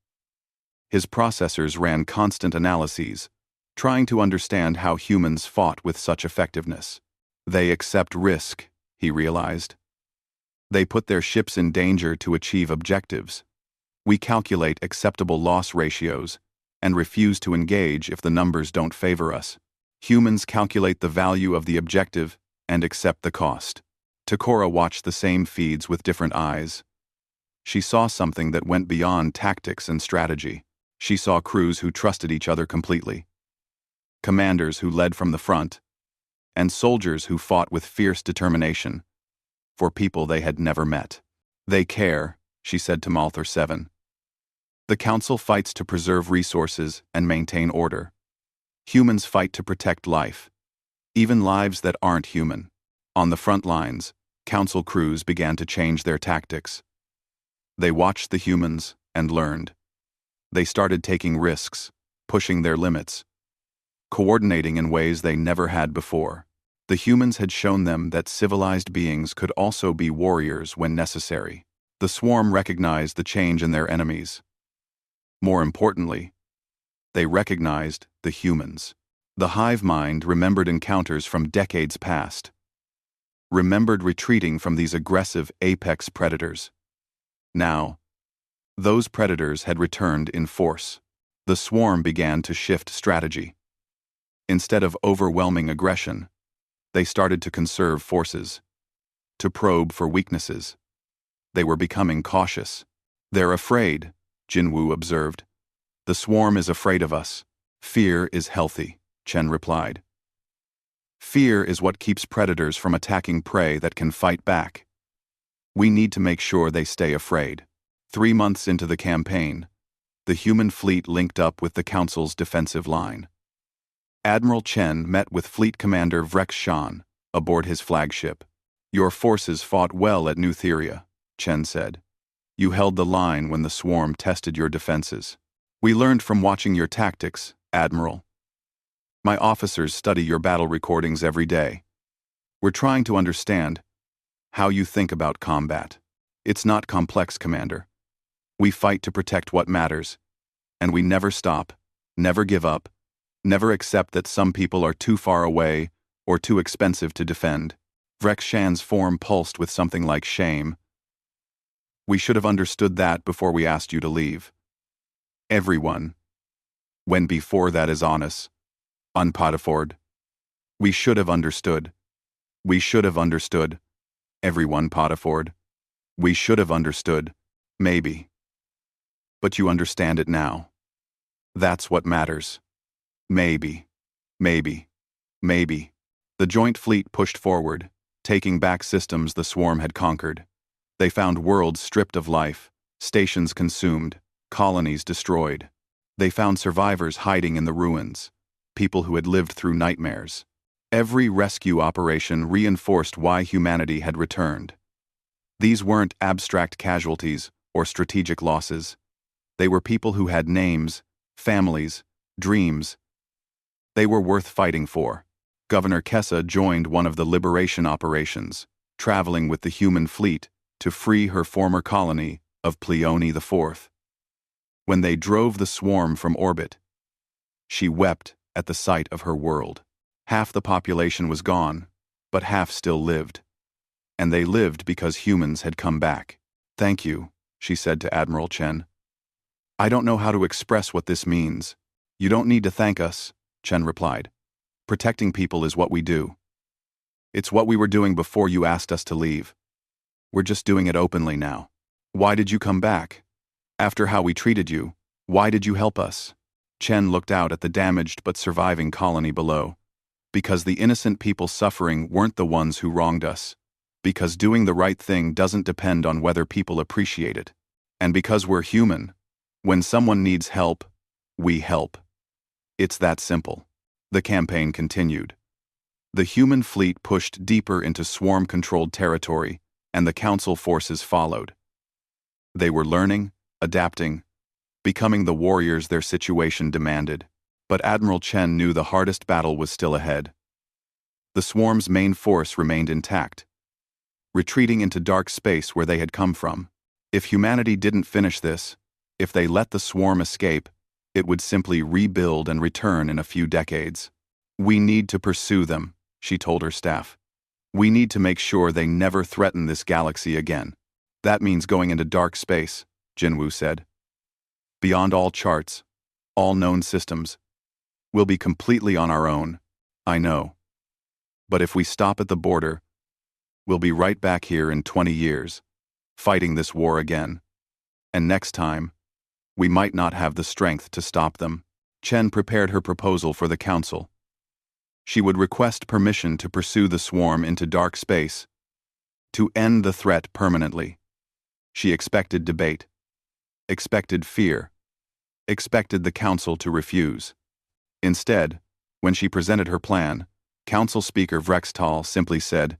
Speaker 1: His processors ran constant analyses, trying to understand how humans fought with such effectiveness. They accept risk, he realized. They put their ships in danger to achieve objectives. We calculate acceptable loss ratios and refuse to engage if the numbers don't favor us. Humans calculate the value of the objective and accept the cost. Takora watched the same feeds with different eyes. She saw something that went beyond tactics and strategy. She saw crews who trusted each other completely, commanders who led from the front, and soldiers who fought with fierce determination for people they had never met. They care, she said to Malthor 7. The Council fights to preserve resources and maintain order. Humans fight to protect life, even lives that aren't human. On the front lines, Council crews began to change their tactics. They watched the humans and learned. They started taking risks, pushing their limits, coordinating in ways they never had before. The humans had shown them that civilized beings could also be warriors when necessary. The swarm recognized the change in their enemies. More importantly, they recognized the humans. The hive mind remembered encounters from decades past, remembered retreating from these aggressive apex predators. Now, those predators had returned in force. The swarm began to shift strategy. Instead of overwhelming aggression, they started to conserve forces, to probe for weaknesses. They were becoming cautious. They're afraid, Jinwu observed. The swarm is afraid of us. Fear is healthy, Chen replied. Fear is what keeps predators from attacking prey that can fight back. We need to make sure they stay afraid. 3 months into the campaign, the human fleet linked up with the Council's defensive line. Admiral Chen met with Fleet Commander Vrexshan aboard his flagship. Your forces fought well at New Theria, Chen said. You held the line when the swarm tested your defenses. We learned from watching your tactics, Admiral. My officers study your battle recordings every day. We're trying to understand how you think about combat. It's not complex, Commander. We fight to protect what matters, and we never stop, never give up, never accept that some people are too far away or too expensive to defend. Vrexshan's form pulsed with something like shame. We should have understood that before we asked you to leave. Everyone. When before that is honest, unpotaford. We should have understood. We should have understood. Everyone Potterford. We should have understood. Maybe. But you understand it now. That's what matters. Maybe. Maybe. Maybe. The joint fleet pushed forward, taking back systems the swarm had conquered. They found worlds stripped of life, stations consumed, colonies destroyed. They found survivors hiding in the ruins, people who had lived through nightmares. Every rescue operation reinforced why humanity had returned. These weren't abstract casualties or strategic losses. They were people who had names, families, dreams. They were worth fighting for. Governor Kessa joined one of the liberation operations, traveling with the human fleet to free her former colony of Pleione IV. When they drove the swarm from orbit, she wept at the sight of her world. Half the population was gone, but half still lived. And they lived because humans had come back. "Thank you," she said to Admiral Chen. "I don't know how to express what this means." "You don't need to thank us," Chen replied. "Protecting people is what we do. It's what we were doing before you asked us to leave. We're just doing it openly now. Why did you come back? After how we treated you, why did you help us?" Chen looked out at the damaged but surviving colony below. "Because the innocent people suffering weren't the ones who wronged us. Because doing the right thing doesn't depend on whether people appreciate it. And because we're human, when someone needs help, we help. It's that simple." The campaign continued. The human fleet pushed deeper into swarm-controlled territory, and the Council forces followed. They were learning, adapting, becoming the warriors their situation demanded. But Admiral Chen knew the hardest battle was still ahead. The swarm's main force remained intact, retreating into dark space where they had come from. If humanity didn't finish this, if they let the swarm escape, it would simply rebuild and return in a few decades. "We need to pursue them," she told her staff. "We need to make sure they never threaten this galaxy again." "That means going into dark space," Jinwoo said. "Beyond all charts, all known systems. We'll be completely on our own, I know. But if we stop at the border, we'll be right back here in 20 years, fighting this war again. And next time, we might not have the strength to stop them." Chen prepared her proposal for the Council. She would request permission to pursue the swarm into dark space, to end the threat permanently. She expected debate, expected fear, expected the Council to refuse. Instead, when she presented her plan, Council Speaker Vrextal simply said,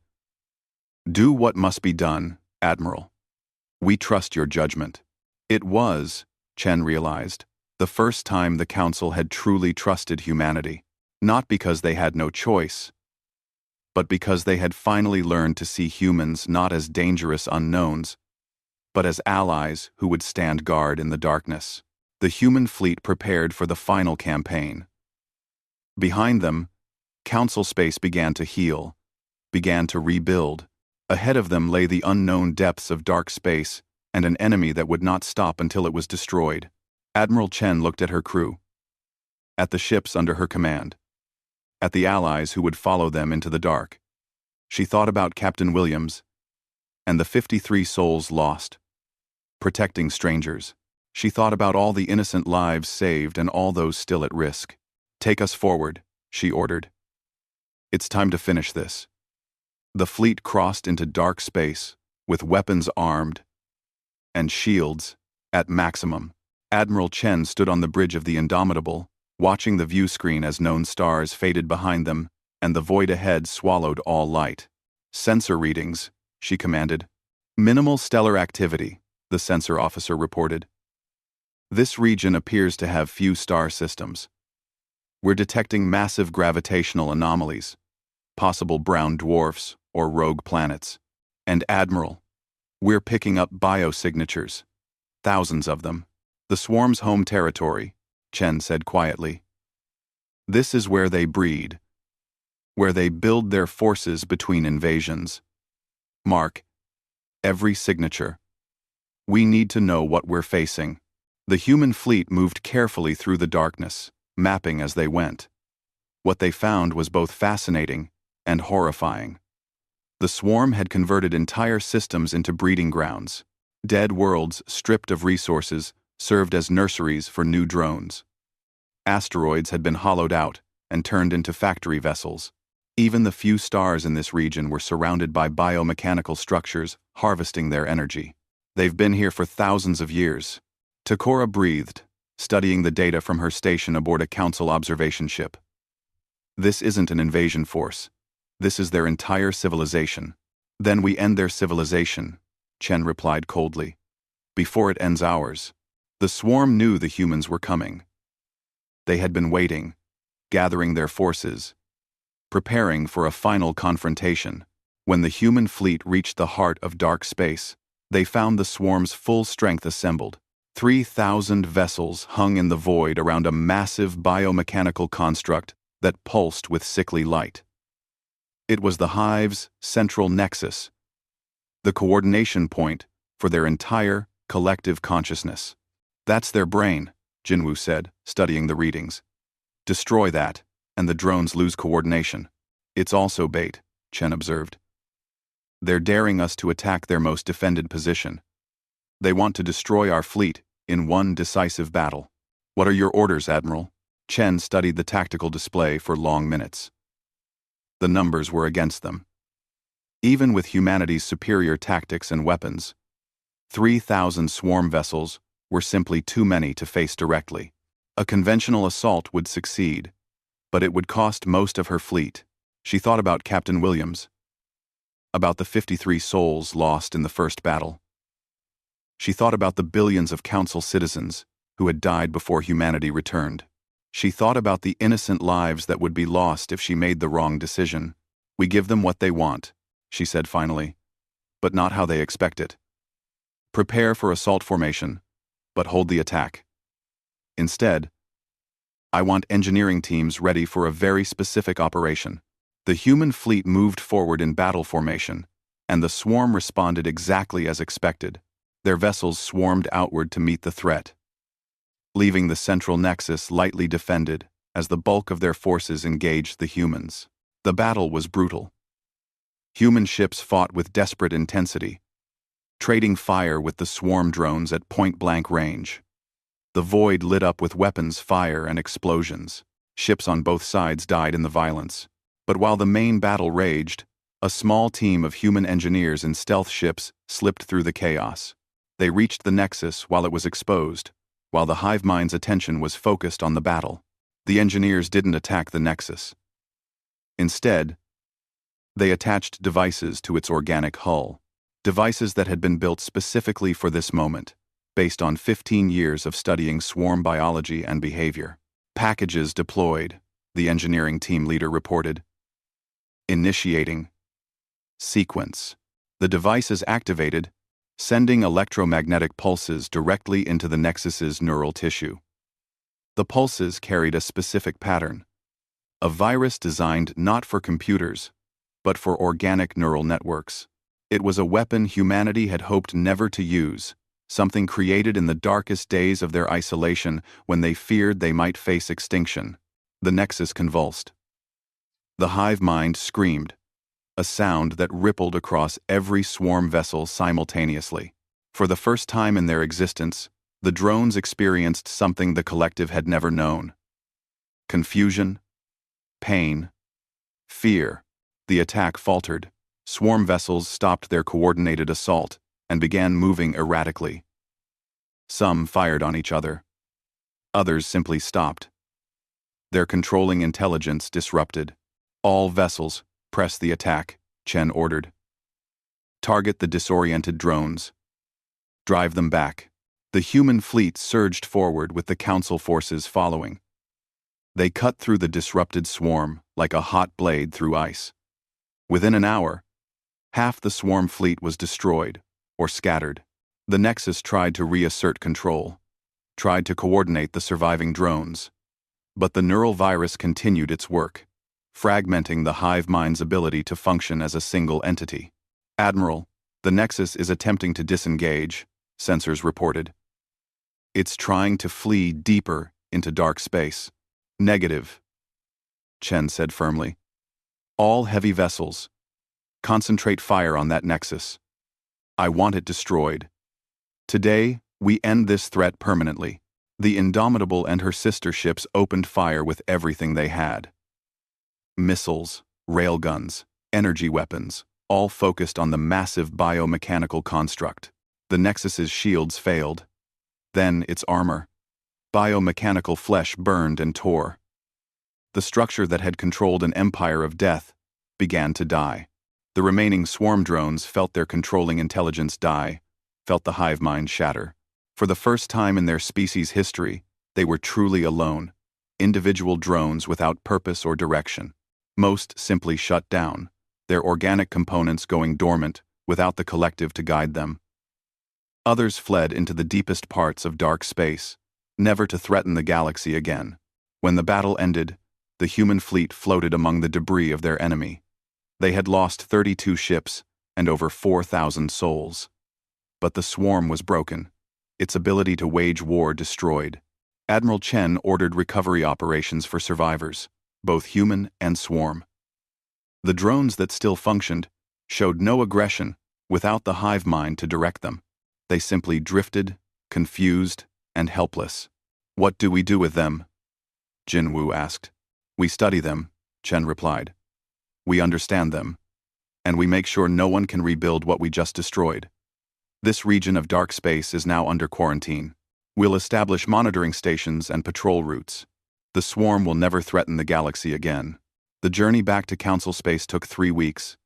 Speaker 1: "Do what must be done, Admiral. We trust your judgment." It was, Chen realized, the first time the Council had truly trusted humanity, not because they had no choice, but because they had finally learned to see humans not as dangerous unknowns, but as allies who would stand guard in the darkness. The human fleet prepared for the final campaign. Behind them, Council space began to heal, began to rebuild. Ahead of them lay the unknown depths of dark space and an enemy that would not stop until it was destroyed. Admiral Chen looked at her crew, at the ships under her command, at the allies who would follow them into the dark. She thought about Captain Williams and the 53 souls lost, protecting strangers. She thought about all the innocent lives saved and all those still at risk. "Take us forward," she ordered. "It's time to finish this." The fleet crossed into dark space, with weapons armed and shields at maximum. Admiral Chen stood on the bridge of the Indomitable, watching the view screen as known stars faded behind them and the void ahead swallowed all light. "Sensor readings," she commanded. "Minimal stellar activity," the sensor officer reported. "This region appears to have few star systems. We're detecting massive gravitational anomalies, possible brown dwarfs or rogue planets. And Admiral, we're picking up biosignatures, thousands of them. The swarm's home territory," Chen said quietly. "This is where they breed, where they build their forces between invasions. Mark every signature. We need to know what we're facing." The human fleet moved carefully through the darkness, mapping as they went. What they found was both fascinating and horrifying. The swarm had converted entire systems into breeding grounds. Dead worlds, stripped of resources, served as nurseries for new drones. Asteroids had been hollowed out and turned into factory vessels. Even the few stars in this region were surrounded by biomechanical structures, harvesting their energy. They've been here for thousands of years. Takora breathed, studying the data from her station aboard a Council observation ship. This isn't an invasion force. This is their entire civilization. Then we end their civilization, Chen replied coldly. Before it ends ours. The swarm knew the humans were coming. They had been waiting, gathering their forces, preparing for a final confrontation. When the human fleet reached the heart of dark space, they found the swarm's full strength assembled. 3,000 vessels hung in the void around a massive biomechanical construct that pulsed with sickly light. It was the hive's central nexus, the coordination point for their entire collective consciousness. That's their brain, Jinwoo said, studying the readings. Destroy that, and the drones lose coordination. It's also bait, Chen observed. They're daring us to attack their most defended position. They want to destroy our fleet in one decisive battle. What are your orders, Admiral? Chen studied the tactical display for long minutes. The numbers were against them. Even with humanity's superior tactics and weapons, 3,000 swarm vessels were simply too many to face directly. A conventional assault would succeed, but it would cost most of her fleet. She thought about Captain Williams, about the 53 souls lost in the first battle. She thought about the billions of Council citizens who had died before humanity returned. She thought about the innocent lives that would be lost if she made the wrong decision. We give them what they want, she said finally, but not how they expect it. Prepare for assault formation, but hold the attack. Instead, I want engineering teams ready for a very specific operation. The human fleet moved forward in battle formation, and the swarm responded exactly as expected. Their vessels swarmed outward to meet the threat, leaving the central nexus lightly defended as the bulk of their forces engaged the humans. The battle was brutal. Human ships fought with desperate intensity, trading fire with the swarm drones at point-blank range. The void lit up with weapons, fire, and explosions. Ships on both sides died in the violence. But while the main battle raged, a small team of human engineers in stealth ships slipped through the chaos. They reached the nexus while it was exposed, while the hive mind's attention was focused on the battle. The engineers didn't attack the nexus. Instead, they attached devices to its organic hull. Devices that had been built specifically for this moment, based on 15 years of studying swarm biology and behavior. Packages deployed, the engineering team leader reported. Initiating sequence. The devices activated, sending electromagnetic pulses directly into the nexus's neural tissue. The pulses carried a specific pattern, a virus designed not for computers, but for organic neural networks. It was a weapon humanity had hoped never to use, something created in the darkest days of their isolation when they feared they might face extinction. The nexus convulsed. The hive mind screamed, a sound that rippled across every swarm vessel simultaneously. For the first time in their existence, the drones experienced something the collective had never known. Confusion, pain, fear. The attack faltered. Swarm vessels stopped their coordinated assault and began moving erratically. Some fired on each other. Others simply stopped. Their controlling intelligence disrupted. All vessels, press the attack, Chen ordered. Target the disoriented drones. Drive them back. The human fleet surged forward with the Council forces following. They cut through the disrupted swarm like a hot blade through ice. Within an hour, half the swarm fleet was destroyed or scattered. The Nexus tried to reassert control, tried to coordinate the surviving drones. But the neural virus continued its work, fragmenting the hive mind's ability to function as a single entity. Admiral, the Nexus is attempting to disengage, sensors reported. It's trying to flee deeper into dark space. Negative, Chen said firmly. All heavy vessels, Concentrate fire on that nexus. I want it destroyed. Today, we end this threat permanently. The Indomitable and her sister ships opened fire with everything they had. Missiles, railguns, energy weapons, all focused on the massive biomechanical construct. The Nexus's shields failed. Then its armor. Biomechanical flesh burned and tore. The structure that had controlled an empire of death began to die. The remaining swarm drones felt their controlling intelligence die, felt the hive mind shatter. For the first time in their species' history, they were truly alone, individual drones without purpose or direction. Most simply shut down, their organic components going dormant without the collective to guide them. Others fled into the deepest parts of dark space, never to threaten the galaxy again. When the battle ended, the human fleet floated among the debris of their enemy. They had lost 32 ships and over 4,000 souls. But the swarm was broken, its ability to wage war destroyed. Admiral Chen ordered recovery operations for survivors, both human and swarm. The drones that still functioned showed no aggression without the hive mind to direct them. They simply drifted, confused, and helpless. What do we do with them? Jin Wu asked. We study them, Chen replied. We understand them, and we make sure no one can rebuild what we just destroyed. This region of dark space is now under quarantine. We'll establish monitoring stations and patrol routes. The swarm will never threaten the galaxy again. The journey back to Council Space took 3 weeks.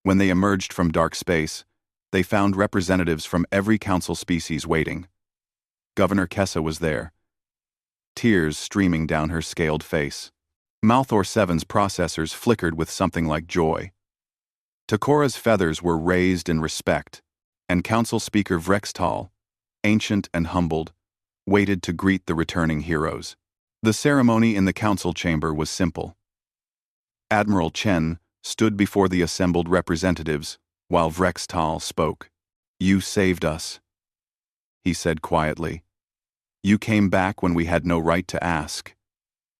Speaker 1: When they emerged from dark space, they found representatives from every Council species waiting. Governor Kessa was there, tears streaming down her scaled face. Malthor 7's processors flickered with something like joy. Takora's feathers were raised in respect, and Council Speaker Vrextal, ancient and humbled, waited to greet the returning heroes. The ceremony in the council chamber was simple. Admiral Chen stood before the assembled representatives while Vrextal spoke. You saved us, he said quietly. You came back when we had no right to ask.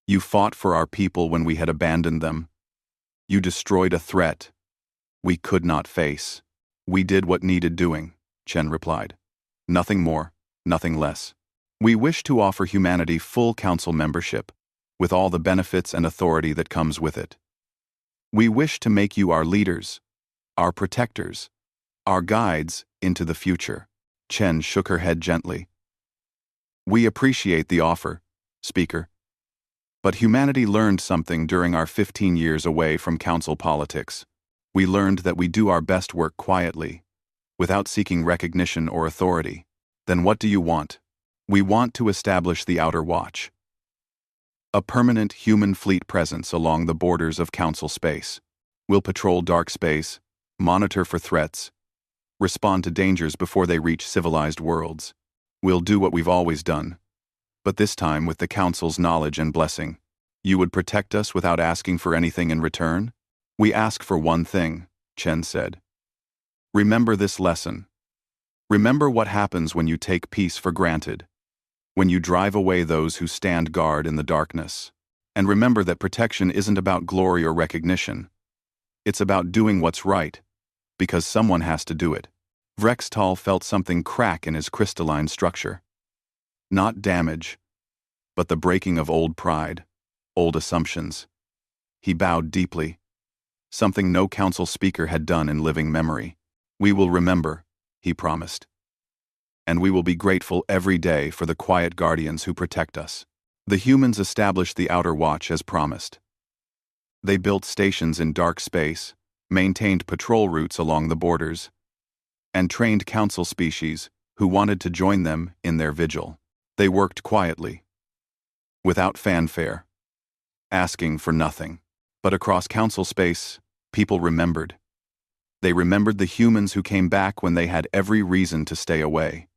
Speaker 1: You fought for our people when we had abandoned them. You destroyed a threat we could not face. We did what needed doing, Chen replied. Nothing more, nothing less. We wish to offer humanity full council membership, with all the benefits and authority that comes with it. We wish to make you our leaders, our protectors, our guides into the future. Chen shook her head gently. We appreciate the offer, Speaker. But humanity learned something during our 15 years away from council politics. We learned that we do our best work quietly, without seeking recognition or authority. Then what do you want? We want to establish the Outer Watch. A permanent human fleet presence along the borders of council space. We'll patrol dark space, monitor for threats, respond to dangers before they reach civilized worlds. We'll do what we've always done, but this time with the council's knowledge and blessing. You would protect us without asking for anything in return? We ask for one thing, Chen said. Remember this lesson. Remember what happens when you take peace for granted, when you drive away those who stand guard in the darkness. And remember that protection isn't about glory or recognition. It's about doing what's right, because someone has to do it. Vrextal felt something crack in his crystalline structure. Not damage, but the breaking of old pride, old assumptions. He bowed deeply, something no council speaker had done in living memory. We will remember, he promised. And we will be grateful every day for the quiet guardians who protect us. The humans established the Outer Watch as promised. They built stations in dark space, maintained patrol routes along the borders, and trained council species who wanted to join them in their vigil. They worked quietly, without fanfare, asking for nothing. But across council space, people remembered. They remembered the humans who came back when they had every reason to stay away.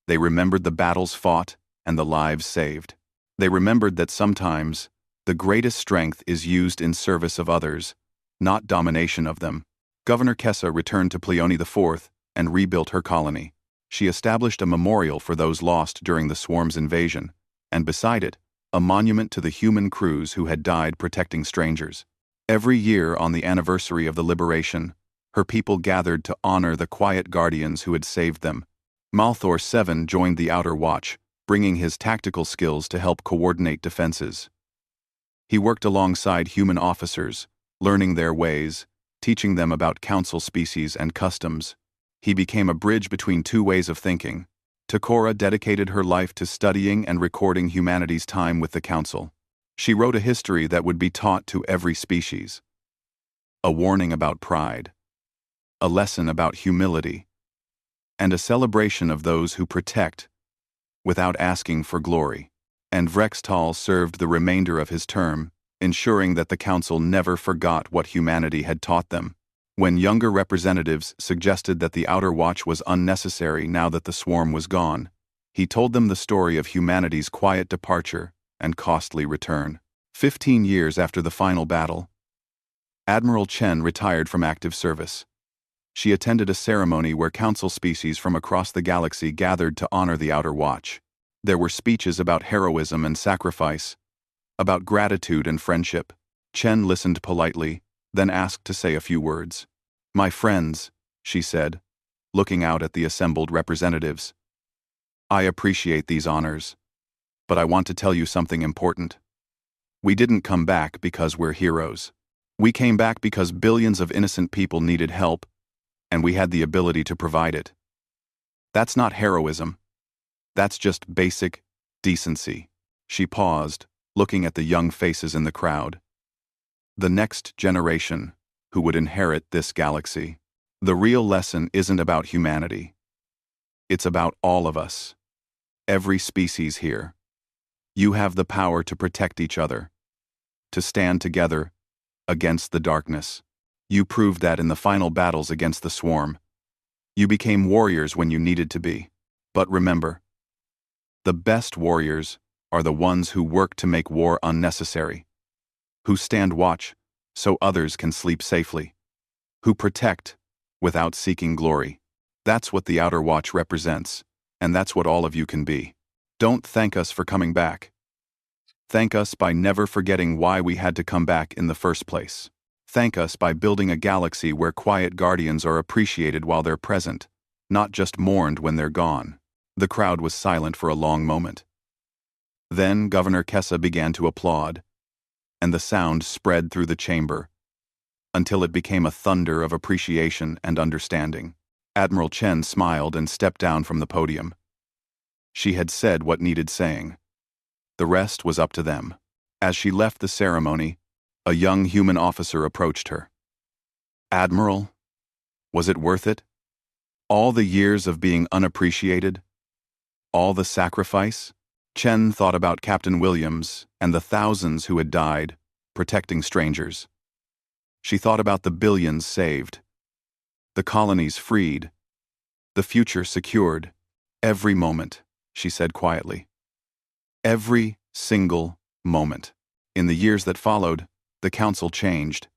Speaker 1: They remembered the battles fought and the lives saved. They remembered that sometimes the greatest strength is used in service of others, not domination of them. Governor Kessa returned to Pleione IV and rebuilt her colony. She established a memorial for those lost during the swarm's invasion, and beside it, a monument to the human crews who had died protecting strangers. Every year on the anniversary of the liberation, her people gathered to honor the quiet guardians who had saved them. Malthor 7 joined the Outer Watch, bringing his tactical skills to help coordinate defenses. He worked alongside human officers, learning their ways, teaching them about council species and customs. He became a bridge between two ways of thinking. Takora dedicated her life to studying and recording humanity's time with the council. She wrote a history that would be taught to every species. A warning about pride, a lesson about humility, and a celebration of those who protect without asking for glory. And Vrextal served the remainder of his term, ensuring that the council never forgot what humanity had taught them. When younger representatives suggested that the Outer Watch was unnecessary now that the swarm was gone, he told them the story of humanity's quiet departure and costly return. 15 years after the final battle, Admiral Chen retired from active service. She attended a ceremony where council species from across the galaxy gathered to honor the Outer Watch. There were speeches about heroism and sacrifice, about gratitude and friendship. Chen listened politely, then asked to say a few words. "My friends," she said, looking out at the assembled representatives. "I appreciate these honors, but I want to tell you something important. We didn't come back because we're heroes. We came back because billions of innocent people needed help, and we had the ability to provide it. That's not heroism. That's just basic decency." She paused, looking at the young faces in the crowd. The next generation, who would inherit this galaxy. The real lesson isn't about humanity. It's about all of us. Every species here. You have the power to protect each other, to stand together against the darkness. You proved that in the final battles against the swarm. You became warriors when you needed to be. But remember, the best warriors are the ones who work to make war unnecessary, who stand watch so others can sleep safely, who protect without seeking glory. That's what the Outer Watch represents, and that's what all of you can be. Don't thank us for coming back. Thank us by never forgetting why we had to come back in the first place. Thank us by building a galaxy where quiet guardians are appreciated while they're present, not just mourned when they're gone. The crowd was silent for a long moment. Then Governor Kessa began to applaud, and the sound spread through the chamber, until it became a thunder of appreciation and understanding. Admiral Chen smiled and stepped down from the podium. She had said what needed saying. The rest was up to them. As she left the ceremony, a young human officer approached her. "Admiral, was it worth it? All the years of being unappreciated? All the sacrifice?" Chen thought about Captain Williams and the thousands who had died, protecting strangers. She thought about the billions saved, the colonies freed, the future secured. "Every moment," she said quietly. "Every single moment." In the years that followed, the council changed.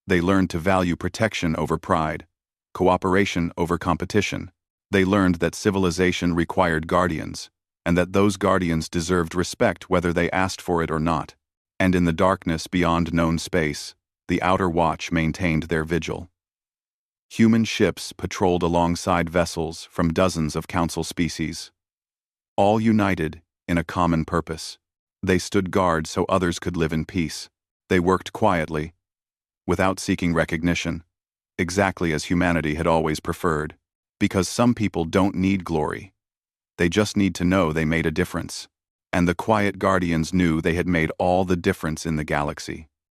Speaker 1: They learned to value protection over pride, cooperation over competition. They learned that civilization required guardians, and that those guardians deserved respect whether they asked for it or not. And in the darkness beyond known space, the Outer Watch maintained their vigil. Human ships patrolled alongside vessels from dozens of council species, all united in a common purpose. They stood guard so others could live in peace. They worked quietly, without seeking recognition, exactly as humanity had always preferred, because some people don't need glory. They just need to know they made a difference. And the quiet guardians knew they had made all the difference in the galaxy.